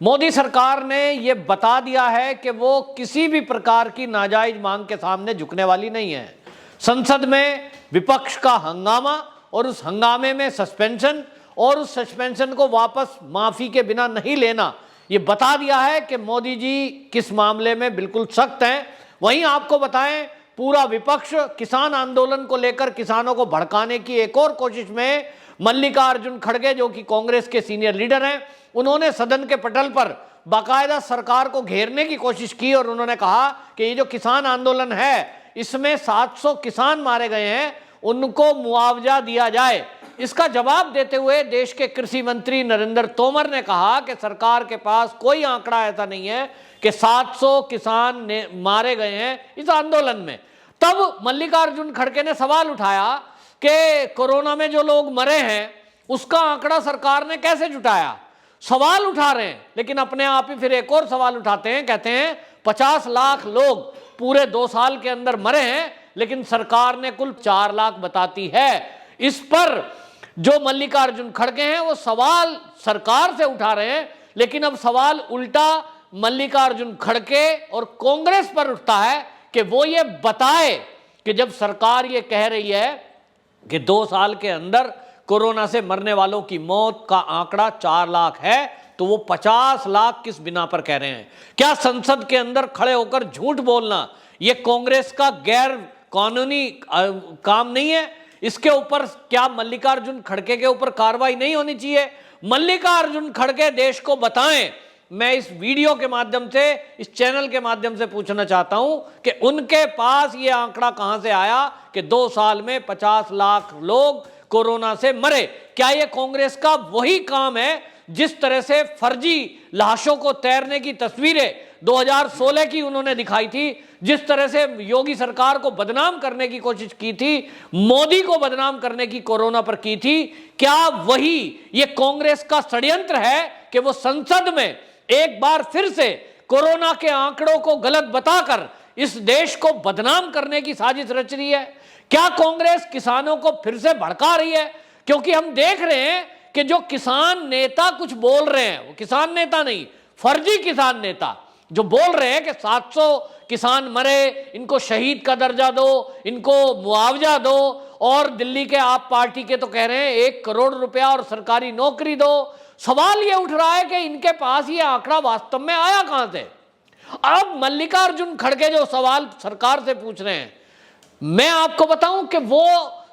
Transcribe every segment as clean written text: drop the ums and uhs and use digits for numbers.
मोदी सरकार ने ये बता दिया है कि वो किसी भी प्रकार की नाजायज मांग के सामने झुकने वाली नहीं है। संसद में विपक्ष का हंगामा और उस हंगामे में सस्पेंशन और उस सस्पेंशन को वापस माफी के बिना नहीं लेना, ये बता दिया है कि मोदी जी किस मामले में बिल्कुल सख्त हैं। वहीं आपको बताएं, पूरा विपक्ष किसान आंदोलन को लेकर किसानों को भड़काने की एक और कोशिश में मल्लिकार्जुन खड़गे, जो कि कांग्रेस के सीनियर लीडर हैं, उन्होंने सदन के पटल पर बाकायदा सरकार को घेरने की कोशिश की और उन्होंने कहा कि ये जो किसान आंदोलन है इसमें 700 किसान मारे गए हैं, उनको मुआवजा दिया जाए। इसका जवाब देते हुए देश के कृषि मंत्री नरेंद्र तोमर ने कहा कि सरकार के पास कोई आंकड़ा ऐसा नहीं है कि 700 किसान मारे गए हैं इस आंदोलन में। तब मल्लिकार्जुन खड़गे ने सवाल उठाया कि कोरोना में जो लोग मरे हैं उसका आंकड़ा सरकार ने कैसे जुटाया। सवाल उठा रहे हैं लेकिन अपने आप ही फिर एक और सवाल उठाते हैं, कहते हैं 50 लाख लोग पूरे 2 साल के अंदर मरे हैं लेकिन सरकार ने कुल 4 लाख बताती है। इस पर जो मल्लिकार्जुन खड़गे हैं वो सवाल सरकार से उठा रहे हैं, लेकिन अब सवाल उल्टा मल्लिकार्जुन खड़गे और कांग्रेस पर उठता है कि वो ये बताए कि जब सरकार ये कह रही है कि 2 साल के अंदर कोरोना से मरने वालों की मौत का आंकड़ा 4 लाख है, तो वो 50 लाख किस बिना पर कह रहे हैं। क्या संसद के अंदर खड़े होकर झूठ बोलना ये कांग्रेस का गैर कानूनी काम नहीं है? इसके ऊपर क्या मल्लिकार्जुन खड़गे के ऊपर कार्रवाई नहीं होनी चाहिए? मल्लिकार्जुन खड़गे देश को बताएं। मैं इस वीडियो के माध्यम से, इस चैनल के माध्यम से पूछना चाहता हूं कि उनके पास ये आंकड़ा कहां से आया कि 2 साल में 50 लाख लोग कोरोना से मरे। क्या ये कांग्रेस का वही काम है जिस तरह से फर्जी लाशों को तैरने की तस्वीरें 2016 की उन्होंने दिखाई थी, जिस तरह से योगी सरकार को बदनाम करने की कोशिश की थी, मोदी को बदनाम करने की कोरोना पर की थी? क्या वही ये कांग्रेस का षड्यंत्र है कि वो संसद में एक बार फिर से कोरोना के आंकड़ों को गलत बताकर इस देश को बदनाम करने की साजिश रच रही है? क्या कांग्रेस किसानों को फिर से भड़का रही है? क्योंकि हम देख रहे हैं कि जो किसान नेता कुछ बोल रहे हैं, वो किसान नेता नहीं, फर्जी किसान नेता जो बोल रहे हैं कि 700 किसान मरे, इनको शहीद का दर्जा दो, इनको मुआवजा दो, और दिल्ली के आप पार्टी के तो कह रहे हैं 1 करोड़ रुपया और सरकारी नौकरी दो। सवाल ये उठ रहा है कि इनके पास ये आंकड़ा वास्तव में आया कहां से? अब मल्लिकार्जुन खड़गे जो सवाल सरकार से पूछ रहे हैं, मैं आपको बताऊं कि वो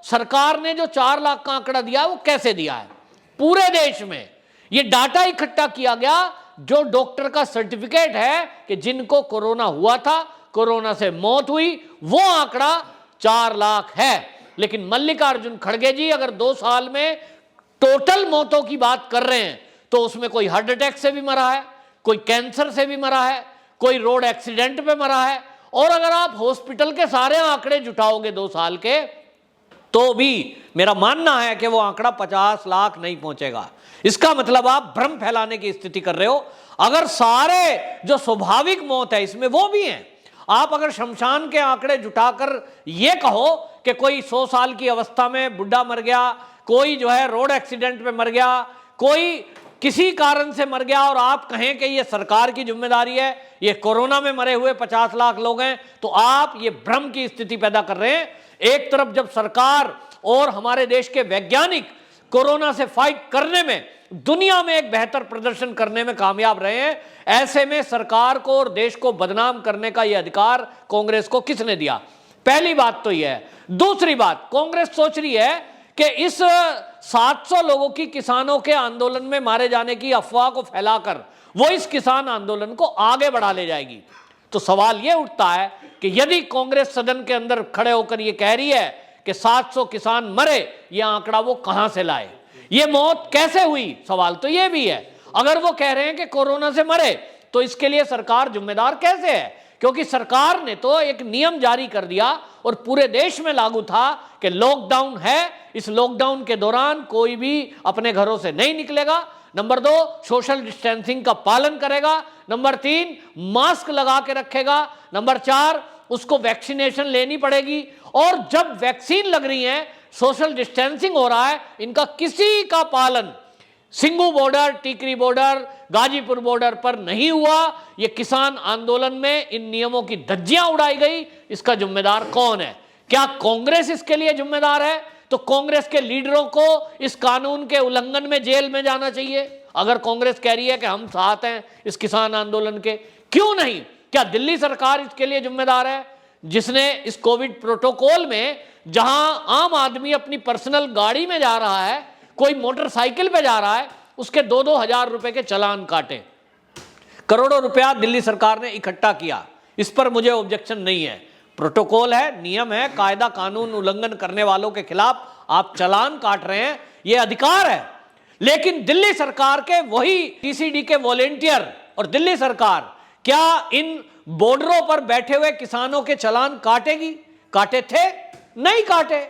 सरकार ने जो 4 लाख का आंकड़ा दिया वो कैसे दिया है। पूरे देश में ये डाटा इकट्ठा किया गया, जो डॉक्टर का सर्टिफिकेट है कि जिनको कोरोना हुआ था, कोरोना से मौत हुई, वो आंकड़ा 4 लाख है। लेकिन मल्लिकार्जुन खड़गे जी अगर 2 साल में टोटल मौतों की बात कर रहे हैं तो उसमें कोई हार्ट अटैक से भी मरा है, कोई कैंसर से भी मरा है, कोई रोड एक्सीडेंट पे मरा है, और अगर आप हॉस्पिटल के सारे आंकड़े जुटाओगे 2 साल के तो भी मेरा मानना है कि वो आंकड़ा 50 लाख नहीं पहुंचेगा। इसका मतलब आप भ्रम फैलाने की स्थिति कर रहे हो। अगर सारे जो स्वाभाविक मौत है इसमें वो भी हैं, आप अगर शमशान के आंकड़े जुटाकर ये कहो कि कोई 100 साल की अवस्था में बुढ़ा मर गया, कोई जो है रोड एक्सीडेंट में मर गया, कोई किसी कारण से मर गया, और आप कहें कि ये सरकार की जिम्मेदारी है, ये कोरोना में मरे हुए 50 लाख लोग हैं, तो आप ये भ्रम की स्थिति पैदा कर रहे हैं। एक तरफ जब सरकार और हमारे देश के वैज्ञानिक कोरोना से फाइट करने में दुनिया में एक बेहतर प्रदर्शन करने में कामयाब रहे हैं, ऐसे में सरकार को और देश को बदनाम करने का यह अधिकार कांग्रेस को किसने दिया? पहली बात तो यह है। दूसरी बात, कांग्रेस सोच रही है कि इस 700 लोगों की किसानों के आंदोलन में मारे जाने की अफवाह को फैलाकर वो इस किसान आंदोलन को आगे बढ़ा ले जाएगी। तो सवाल यह उठता है कि यदि कांग्रेस सदन के अंदर खड़े होकर यह कह रही है कि 700 किसान मरे, यह आंकड़ा वो कहां से लाए, ये मौत कैसे हुई? सवाल तो यह भी है। अगर वो कह रहे हैं कि कोरोना से मरे तो इसके लिए सरकार जिम्मेदार कैसे है? क्योंकि सरकार ने तो एक नियम जारी कर दिया और पूरे देश में लागू था कि लॉकडाउन है, इस लॉकडाउन के दौरान कोई भी अपने घरों से नहीं निकलेगा। नंबर 2, सोशल डिस्टेंसिंग का पालन करेगा। नंबर 3, मास्क लगा के रखेगा। नंबर 4, उसको वैक्सीनेशन लेनी पड़ेगी, और जब वैक्सीन लग रही है, सोशल डिस्टेंसिंग हो रहा है, इनका किसी का पालन Singhu border, Tikri border, Ghazipur border पर नहीं हुआ। ये किसान आंदोलन में इन नियमों की धज्जियां उड़ाई गई, इसका जिम्मेदार कौन है? क्या कांग्रेस इसके लिए जिम्मेदार है? तो कांग्रेस के लीडरों को इस कानून के उल्लंघन में जेल में जाना चाहिए। अगर कांग्रेस कह रही है कि हम साथ हैं इस किसान आंदोलन के, क्यों नहीं? क्या दिल्ली सरकार इसके लिए जिम्मेदार है, जिसने इस कोविड प्रोटोकॉल में, जहां आम आदमी अपनी पर्सनल गाड़ी में जा रहा है, कोई मोटरसाइकिल पे जा रहा है, उसके 2-2 हजार रुपए के चालान काटे? करोड़ों रुपया दिल्ली सरकार ने इकट्ठा किया, इस पर मुझे ऑब्जेक्शन नहीं है। प्रोटोकॉल है, नियम है, कायदा कानून उल्लंघन करने वालों के खिलाफ आप चालान काट रहे हैं, यह अधिकार है। लेकिन दिल्ली सरकार के वही टीसीडी के वॉलेंटियर और दिल्ली सरकार क्या इन बॉर्डरों पर बैठे हुए किसानों के चालान काटेगी? काटे थे? नहीं काटे,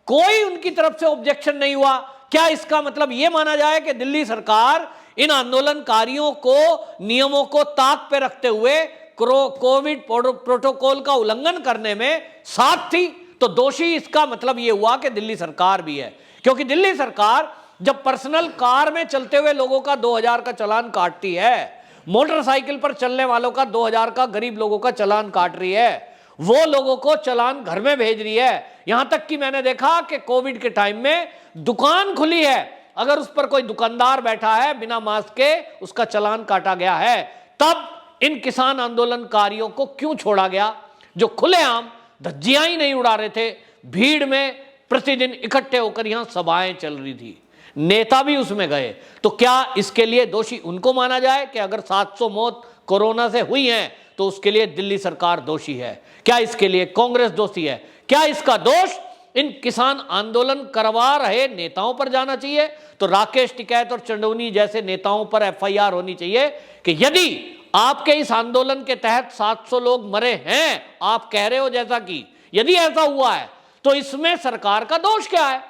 कोई उनकी तरफ से ऑब्जेक्शन नहीं हुआ। क्या इसका मतलब यह माना जाए कि दिल्ली सरकार इन आंदोलनकारियों को नियमों को ताक पे रखते हुए कोविड प्रोटोकॉल का उल्लंघन करने में साथ थी? तो दोषी इसका मतलब यह हुआ कि दिल्ली सरकार भी है, क्योंकि दिल्ली सरकार जब पर्सनल कार में चलते हुए लोगों का 2000 का चालान काटती है, मोटरसाइकिल पर चलने वालों का 2000 का गरीब लोगों का चालान काट रही है, वो लोगों को चालान घर में भेज रही है। यहां तक कि मैंने देखा कि कोविड के टाइम में दुकान खुली है, अगर उस पर कोई दुकानदार बैठा है बिना मास्क के, उसका चालान काटा गया है। तब इन किसान आंदोलनकारियों को क्यों छोड़ा गया, जो खुलेआम धज्जियां ही नहीं उड़ा रहे थे, भीड़ में प्रतिदिन इकट्ठे होकर यहां सभाएं चल रही थी, नेता भी उसमें गए? तो क्या इसके लिए दोषी उनको माना जाए कि अगर 700 मौत कोरोना से हुई हैं तो उसके लिए दिल्ली सरकार दोषी है? क्या इसके लिए कांग्रेस दोषी है? क्या इसका दोष इन किसान आंदोलन करवा रहे नेताओं पर जाना चाहिए? तो राकेश टिकैत और चंदौनी जैसे नेताओं पर एफआईआर होनी चाहिए कि यदि आपके इस आंदोलन के तहत 700 लोग मरे हैं, आप कह रहे हो, जैसा कि यदि ऐसा हुआ है तो इसमें सरकार का दोष क्या है?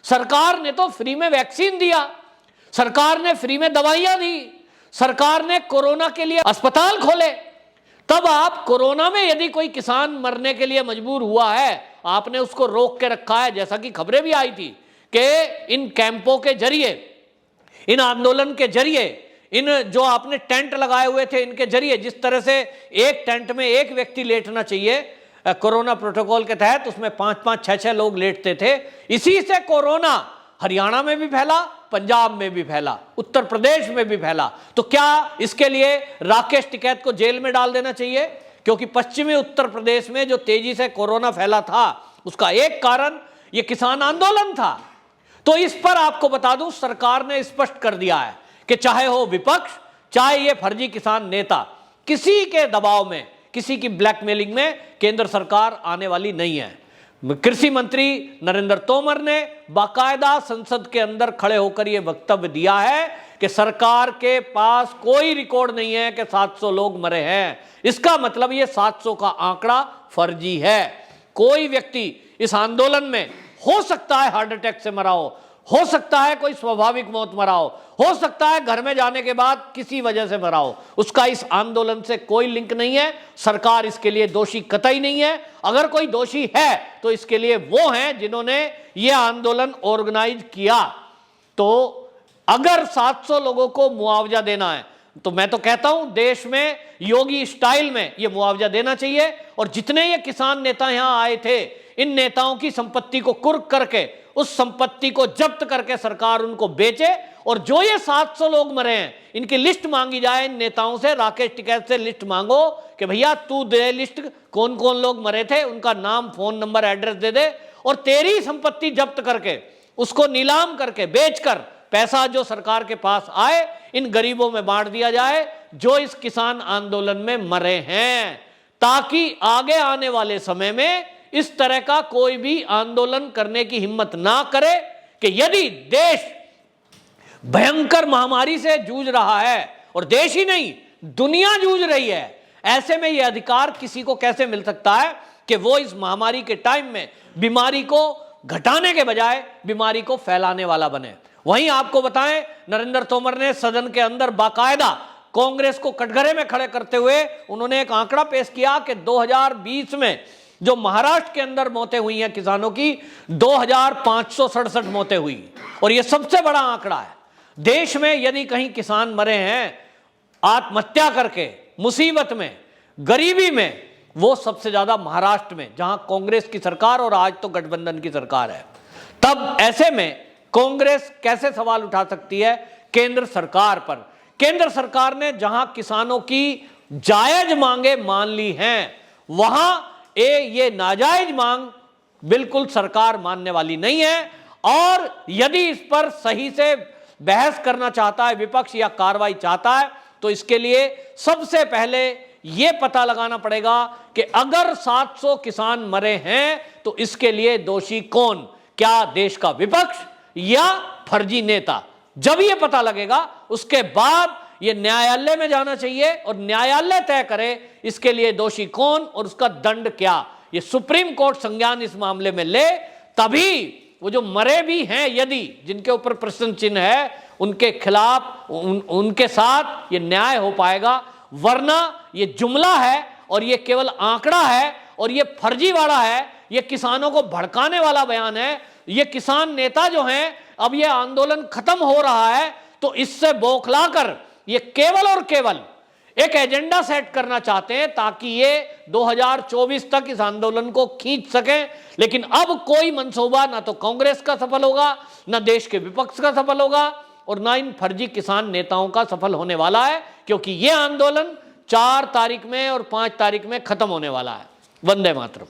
सरकार ने तो फ्री में वैक्सीन दिया, सरकार ने फ्री में दवाइयां दी, सरकार ने कोरोना के लिए अस्पताल खोले। तब आप कोरोना में यदि कोई किसान मरने के लिए मजबूर हुआ है, आपने उसको रोक के रखा है, जैसा कि खबरें भी आई थी कि इन कैंपों के जरिए, इन आंदोलन के जरिए, इन जो आपने टेंट लगाए हुए थे, इनके जरिए, जिस तरह से एक टेंट में एक व्यक्ति लेटना चाहिए कोरोना प्रोटोकॉल के तहत, उसमें 5-5, 6-6 लोग लेटते थे। इसी से कोरोना हरियाणा में भी फैला, पंजाब में भी फैला, उत्तर प्रदेश में भी फैला। तो क्या इसके लिए राकेश टिकैत को जेल में डाल देना चाहिए? क्योंकि पश्चिमी उत्तर प्रदेश में जो तेजी से कोरोना फैला था, उसका एक कारण यह किसान आंदोलन था। तो इस पर आपको बता दूं, सरकार ने स्पष्ट कर दिया है कि चाहे हो विपक्ष, चाहे ये फर्जी किसान नेता, किसी के दबाव में, किसी की ब्लैकमेलिंग में केंद्र सरकार आने वाली नहीं है। कृषि मंत्री नरेंद्र तोमर ने बाकायदा संसद के अंदर खड़े होकर यह वक्तव्य दिया है कि सरकार के पास कोई रिकॉर्ड नहीं है कि 700 लोग मरे हैं। इसका मतलब ये 700 का आंकड़ा फर्जी है। कोई व्यक्ति इस आंदोलन में, हो सकता है हार्ट अटैक से मरा हो सकता है कोई स्वाभाविक मौत मरा हो सकता है घर में जाने के बाद किसी वजह से मरा हो, उसका इस आंदोलन से कोई लिंक नहीं है। सरकार इसके लिए दोषी कतई नहीं है। अगर कोई दोषी है तो इसके लिए वो हैं जिन्होंने ये आंदोलन ऑर्गेनाइज किया। तो अगर 700 लोगों को मुआवजा देना है तो मैं तो कहता हूं देश में योगी स्टाइल में ये मुआवजा देना चाहिए। और जितने ये किसान नेता यहां आए थे, इन नेताओं की संपत्ति को कुर्क करके, उस संपत्ति को जब्त करके सरकार उनको बेचे। और जो ये 700 लोग मरे हैं, इनकी लिस्ट मांगी जाए इन नेताओं से, राकेश टिकैत से लिस्ट मांगो कि भैया तू दे लिस्ट, कौन कौन लोग मरे थे, उनका नाम, फोन नंबर, एड्रेस दे दे, और तेरी संपत्ति जब्त करके, उसको नीलाम करके, बेचकर पैसा जो सरकार के पास आए, इन गरीबों में बांट दिया जाए जो इस किसान आंदोलन में मरे हैं, ताकि आगे आने वाले समय में इस तरह का कोई भी आंदोलन करने की हिम्मत ना करे कि यदि देश भयंकर महामारी से जूझ रहा है, और देश ही नहीं दुनिया जूझ रही है, ऐसे में यह अधिकार किसी को कैसे मिल सकता है कि वो इस महामारी के टाइम में बीमारी को घटाने के बजाय बीमारी को फैलाने वाला बने। वहीं आपको बताएं, नरेंद्र तोमर ने सदन के अंदर बाकायदा कांग्रेस को कटघरे में खड़े करते हुए उन्होंने एक आंकड़ा पेश किया कि 2020 में जो महाराष्ट्र के अंदर मौतें हुई हैं किसानों की, 2567 मौतें हुई, और यह सबसे बड़ा आंकड़ा है। देश में यदि कहीं किसान मरे हैं आत्महत्या करके, मुसीबत में, गरीबी में, वो सबसे ज्यादा महाराष्ट्र में, जहां कांग्रेस की सरकार और आज तो गठबंधन की सरकार है। तब ऐसे में कांग्रेस कैसे सवाल उठा सकती है केंद्र सरकार पर? केंद्र सरकार ने जहां किसानों की जायज मांगे मान ली हैं, वहां ये नाजायज मांग बिल्कुल सरकार मानने वाली नहीं है। और यदि इस पर सही से बहस करना चाहता है विपक्ष या कार्रवाई चाहता है, तो इसके लिए सबसे पहले यह पता लगाना पड़ेगा कि अगर 700 किसान मरे हैं तो इसके लिए दोषी कौन? क्या देश का विपक्ष या फर्जी नेता? जब यह पता लगेगा उसके बाद यह न्यायालय में जाना चाहिए और न्यायालय तय करे इसके लिए दोषी कौन और उसका दंड क्या। यह सुप्रीम कोर्ट संज्ञान इस मामले में ले, तभी वो जो मरे भी हैं, यदि जिनके ऊपर प्रश्न चिन्ह है, उनके खिलाफ उनके साथ ये न्याय हो पाएगा। वरना ये जुमला है और ये केवल आंकड़ा है और ये फर्जीवाड़ा है, ये किसानों को भड़काने वाला बयान है। ये किसान नेता जो हैं, अब ये आंदोलन खत्म हो रहा है तो इससे बौखलाकर ये केवल और केवल एक एजेंडा सेट करना चाहते हैं ताकि ये 2024 तक इस आंदोलन को खींच सकें। लेकिन अब कोई मंसूबा ना तो कांग्रेस का सफल होगा, ना देश के विपक्ष का सफल होगा और ना इन फर्जी किसान नेताओं का सफल होने वाला है, क्योंकि ये आंदोलन 4 तारीख में और 5 तारीख में खत्म होने वाला है। वंदे मातरम।